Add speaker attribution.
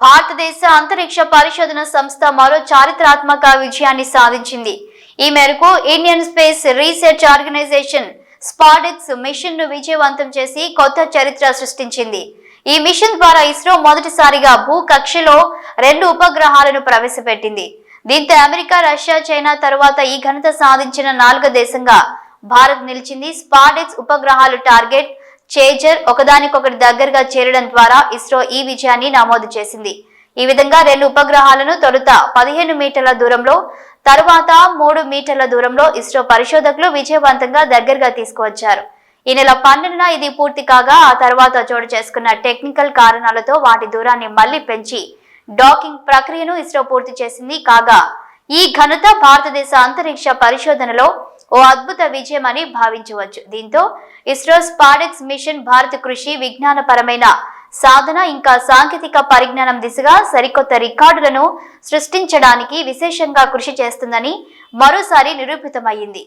Speaker 1: భారతదేశ అంతరిక్ష పరిశోధన సంస్థ మరో చారిత్రాత్మక విజయాన్ని సాధించింది. ఈ మేరకు Indian space research organisation SpaDeX mission ను విజయవంతం చేసి కొత్త చరిత్ర సృష్టించింది. ఈ మిషన్ ద్వారా ఇస్రో మొదటిసారిగా భూకక్షలో 2 ఉపగ్రహాలను ప్రవేశపెట్టింది. దీంతో అమెరికా, రష్యా, చైనా తరువాత ఈ ఘనత సాధించిన 4వ దేశంగా భారత్ నిలిచింది. స్పాడెక్స్ ఉపగ్రహాలు టార్గెట్ చేజర్ ఒకదానికొకటి దగ్గరగా చేరడం ద్వారా ఇస్రో ఈ విజయాన్ని నమోదు చేసింది. ఈ విధంగా 2 ఉపగ్రహాలను తొలుత 15 మీటర్ల దూరంలో, తరువాత 3 మీటర్ల దూరంలో ఇస్రో పరిశోధకులు విజయవంతంగా దగ్గరగా తీసుకువచ్చారు. ఈ నెల 12న ఇది పూర్తి కాగా ఆ తర్వాత చోటు చేసుకున్న టెక్నికల్ కారణాలతో వాటి దూరాన్ని మళ్లీ పెంచి డాకింగ్ ప్రక్రియను ఇస్రో పూర్తి చేసింది. కాగా ఈ ఘనత భారతదేశ అంతరిక్ష పరిశోధనలో ఓ అద్భుత విజయం అని భావించవచ్చు. దీంతో ఇస్రో స్పాడెక్స్ మిషన్ భారత కృషి, విజ్ఞానపరమైన సాధన ఇంకా సాంకేతిక పరిజ్ఞానం దిశగా సరికొత్త రికార్డులను సృష్టించడానికి విశేషంగా కృషి చేస్తుందని మరోసారి నిరూపితమయ్యింది.